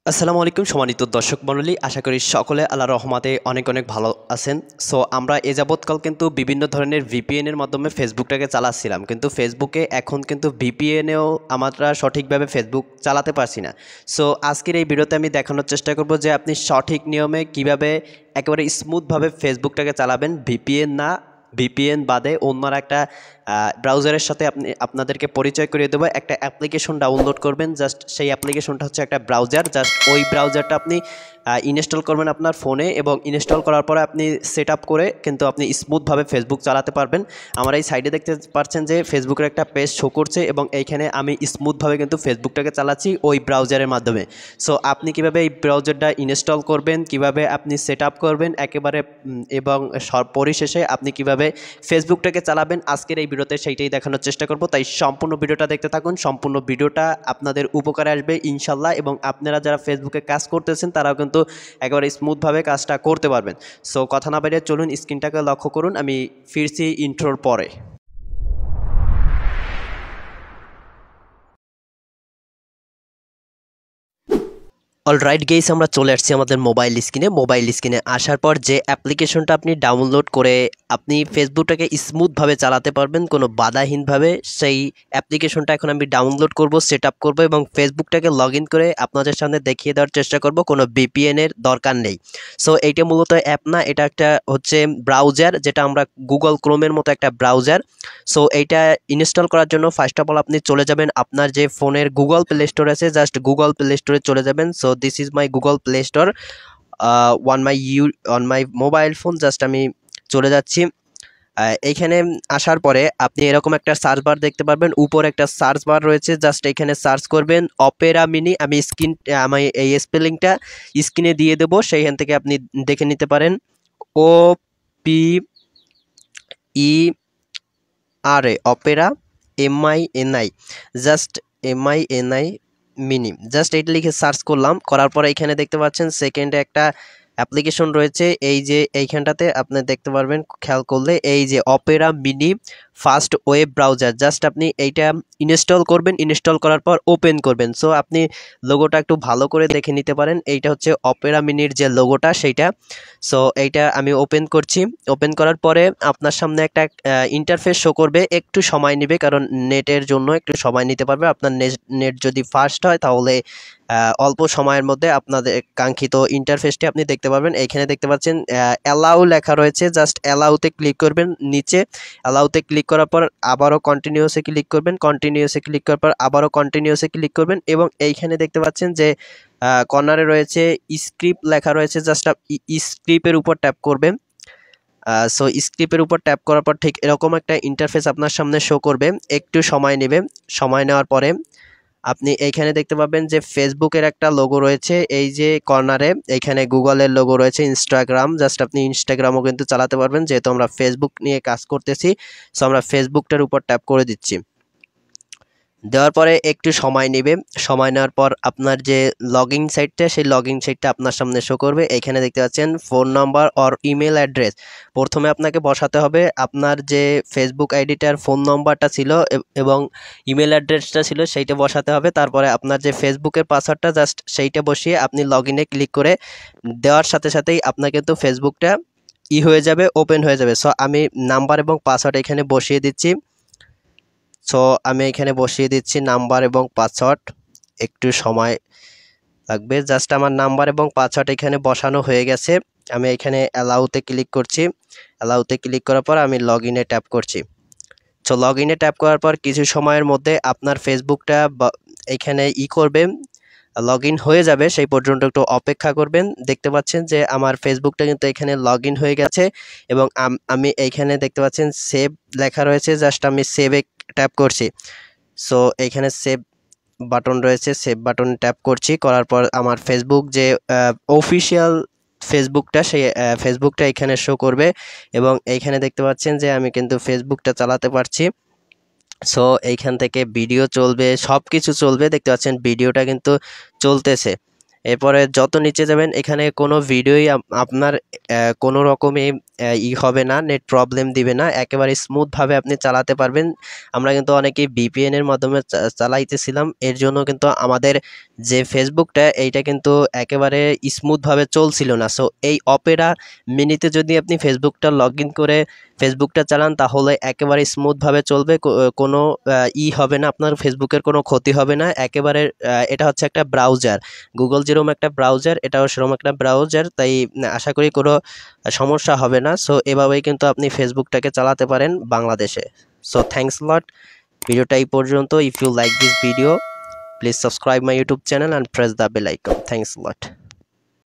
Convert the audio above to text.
আসসালামু আলাইকুম সম্মানিত দর্শক মণ্ডলী, আশা করি সকলে আল্লাহর রহমতে অনেক অনেক ভালো আছেন। সো আমরা এ যাবৎকাল কিন্তু বিভিন্ন ধরনের ভিপিএনের মাধ্যমে ফেসবুকটাকে চালাচ্ছিলাম, কিন্তু ফেসবুকে এখন কিন্তু ভিপিএনেও আমরা সঠিকভাবে ফেসবুক চালাতে পারছি না। সো আজকের এই ভিডিওতে আমি দেখানোর চেষ্টা করব যে আপনি সঠিক নিয়মে কিভাবে একেবারে স্মুথভাবে ফেসবুকটাকে চালাবেন, ভিপিএন না, ভিপিএন বাদে অন্য একটা ব্রাউজারের সাথে আপনাদেরকে পরিচয় করিয়ে দেবো। একটা অ্যাপ্লিকেশন ডাউনলোড করবেন, জাস্ট সেই অ্যাপ্লিকেশনটা হচ্ছে একটা ব্রাউজার। জাস্ট ওই ব্রাউজারটা আপনি ইনস্টল করবেন আপনার ফোনে, এবং ইনস্টল করার পরে আপনি সেট আপ করে কিন্তু আপনি স্মুথভাবে ফেসবুক চালাতে পারবেন। আমরা এই সাইডে দেখতে পাচ্ছেন যে ফেসবুকের একটা পেজ শো করছে, এবং এইখানে আমি স্মুথভাবে কিন্তু ফেসবুকটাকে চালাচ্ছি ওই ব্রাউজারের মাধ্যমে। সো আপনি কিভাবে এই ব্রাউজারটা ইনস্টল করবেন, কিভাবে আপনি সেট আপ করবেন একেবারে, এবং পরিশেষে আপনি কিভাবে ফেসবুকটাকে চালাবেন, আজকের এই ভিডিওতে সেইটাই দেখানোর চেষ্টা করব। তাই সম্পূর্ণ ভিডিওটা দেখতে থাকুন, সম্পূর্ণ ভিডিওটা আপনাদের উপকারে আসবে ইনশাল্লাহ, এবং আপনারা যারা ফেসবুকে কাজ করতেছেন তারাও কিন্তু একেবারে স্মুথভাবে কাজটা করতে পারবেন। সো কথা না বাইরে চলুন স্ক্রিনটাকে লক্ষ্য করুন, আমি ফিরছি ইন্ট্রোর পরে। অলরাইট গেইস, আমরা চলে আসছি আমাদের মোবাইল স্ক্রিনে আসার পর যে অ্যাপ্লিকেশনটা আপনি ডাউনলোড করে আপনি ফেসবুকটাকে স্মুথভাবে চালাতে পারবেন কোনো বাধাহীনভাবে, সেই অ্যাপ্লিকেশনটা এখন আমি ডাউনলোড করব, সেট আপ করবো, এবং ফেসবুকটাকে লগ ইন করে আপনাদের সামনে দেখিয়ে দেওয়ার চেষ্টা করব। কোনো ভিপিএনের দরকার নেই। সো এইটা মূলত অ্যাপ না, এটা একটা হচ্ছে ব্রাউজার, যেটা আমরা গুগল ক্রোমের মতো একটা ব্রাউজার। সো এইটা ইনস্টল করার জন্য ফার্স্ট অফ অল আপনি চলে যাবেন আপনার যে ফোনের গুগল প্লে স্টোর আছে, জাস্ট গুগল প্লে স্টোরে চলে যাবেন। So this is my Google play store on my mobile phone. Just আমি চলে যাচ্ছি। এইখানে আসার পরে আপনি এরকম একটা সার্চ বার দেখতে পারবেন, উপরে একটা সার্চ বার রয়েছে, জাস্ট এখানে সার্চ করবেন অপেরা মিনি। আমি এই স্পেলিংটা স্ক্রিনে দিয়ে দেবো, সেইখান থেকে আপনি দেখে নিতে পারেন। OPERA, Opera, MINI, just MINI mini, just এটা লিখে সার্চ করলাম। করার পরে এখানে দেখতে পাচ্ছেন সেকেন্ডে একটা অ্যাপ্লিকেশন রয়েছে, এই যে এইখানটাতে আপনি দেখতে পারবেন খেয়াল করলে, এই যে Opera mini fast web browser. Just আপনি এইটা ইনস্টল করবেন, ইনস্টল করার পর ওপেন করবেন। সো আপনি লোগোটা একটু ভালো করে দেখে নিতে পারেন, এইটা হচ্ছে অপেরা মিনির যে লোগোটা সেইটা। সো এইটা আমি ওপেন করছি। ওপেন করার পরে আপনার সামনে একটা ইন্টারফেস শো করবে, একটু সময় নেবে কারণ নেটের জন্য একটু সময় নিতে পারবে। আপনার নেট যদি ফাস্ট হয় তাহলে অল্প সময়ের মধ্যে আপনাদের কাঙ্ক্ষিত ইন্টারফেসটি আপনি দেখতে পারবেন। এইখানে দেখতে পাচ্ছেন অ্যালাউ লেখা রয়েছে, জাস্ট অ্যালাউতে ক্লিক করবেন। নিচে অ্যালাউতে ক্লিক করার পর আবারও কন্টিনিউসে ক্লিক করবেন, কন্টিনিউসে ক্লিক করার পর আবারও কন্টিনিউসে ক্লিক করবেন, এবং এইখানে দেখতে পাচ্ছেন যে কর্নারে রয়েছে স্ক্রিপ্ট লেখা রয়েছে, জাস্ট স্ক্রিপ্টের উপর ট্যাপ করবেন। সো স্ক্রিপ্টের উপর ট্যাপ করার পর ঠিক এরকম একটা ইন্টারফেস আপনার সামনে শো করবে, একটু সময় নেবে। সময় নেওয়ার পরে আপনি এইখানে দেখতে পাবেন যে ফেসবুকের একটা লোগো রয়েছে, এই যে কর্নারে এইখানে গুগলের লোগো রয়েছে, ইনস্টাগ্রাম। জাস্ট আপনি ইনস্টাগ্রামও কিন্তু চালাতে পারবেন, যেহেতু আমরা ফেসবুক নিয়ে কাজ করতেছি। সো আমরা ফেসবুকটার উপর ট্যাপ করে দিচ্ছি। দেওয়ার পরে একটু সময় নেবে। সময় নেওয়ার পর আপনার যে লগইন সাইটটা, সেই লগইন সাইটটা আপনার সামনে শো করবে। এখানে দেখতে পাচ্ছেন phone number or email address. প্রথমে আপনাকে বসাতে হবে আপনার যে ফেসবুক আইডিটার ফোন নাম্বারটা ছিল এবং ইমেল অ্যাড্রেসটা ছিল, সেইটা বসাতে হবে। তারপরে আপনার যে ফেসবুকের পাসওয়ার্ডটা, জাস্ট সেইটা বসিয়ে আপনি লগইনে ক্লিক করে দেওয়ার সাথে সাথেই আপনার কিন্তু ফেসবুকটা হয়ে যাবে, ওপেন হয়ে যাবে। সো আমি নাম্বার এবং পাসওয়ার্ড এখানে বসিয়ে দিচ্ছি। সো আমি এখানে বসিয়ে দিচ্ছি নাম্বার এবং পাসওয়ার্ড, একটু সময় লাগবে। জাস্ট আমার নাম্বার এবং পাসওয়ার্ড এখানে বসানো হয়ে গেছে। আমি এখানে অ্যালাউতে ক্লিক করছি। অ্যালাউতে ক্লিক করার পর আমি লগ ইনে ট্যাপ করছি। সো লগ ইনে ট্যাপ করার পর কিছু সময়ের মধ্যে আপনার ফেসবুকটা এখানে করবে, লগ ইন হয়ে যাবে। সেই পর্যন্ত একটু অপেক্ষা করবেন। দেখতে পাচ্ছেন যে আমার ফেসবুকটা কিন্তু এখানে লগ ইন হয়ে গেছে, এবং আমি এইখানে দেখতে পাচ্ছেন সেভ লেখা রয়েছে, জাস্ট আমি সেভে ট্যাপ করছি। সো এইখানে সেভ বাটন রয়েছে, সেভ বাটন ট্যাপ করছি। করার পর আমার ফেসবুক যে অফিসিয়াল ফেসবুকটা, সেই ফেসবুকটা এখানে শো করবে, এবং এইখানে দেখতে পাচ্ছেন যে আমি কিন্তু ফেসবুকটা চালাতে পারছি। সো এইখান থেকে ভিডিও চলবে, সব কিছু চলবে। দেখতে পাচ্ছেন ভিডিওটা কিন্তু চলতেছে। এরপরে যত নিচে যাবেন এখানে কোনো ভিডিওই আপনার কোনো রকমে হবে না, নেট প্রবলেম দিবে না, একেবারে স্মুথভাবে আপনি চালাতে পারবেন। আমরা কিন্তু অনেকেই ভিপিএন এর মাধ্যমে চালাইতেছিলাম, এর জন্য কিন্তু আমাদের যে ফেসবুকটা এইটা কিন্তু একেবারে স্মুথভাবে চলছিল না। সো এই অপেরা মিনিতে যদি আপনি ফেসবুকটা লগ ইন করে ফেসবুকটা চালান তাহলে একেবারে স্মুথভাবে চলবে, কোনো হবে না, আপনার ফেসবুকের কোনো ক্ষতি হবে না একেবারে। এটা হচ্ছে একটা ব্রাউজার, গুগল যেরকম একটা ব্রাউজার, এটাও সেরকম একটা ব্রাউজার, তাই আশা করি কোনো সমস্যা হবে না। সো এভাবেই কিন্তু আপনি ফেসবুকটাকে চালাতে পারেন বাংলাদেশে। সো থ্যাংকস লট, ভিডিওটা এই পর্যন্ত। If you like this video, please subscribe my YouTube channel and press the bell icon. Thanks lot.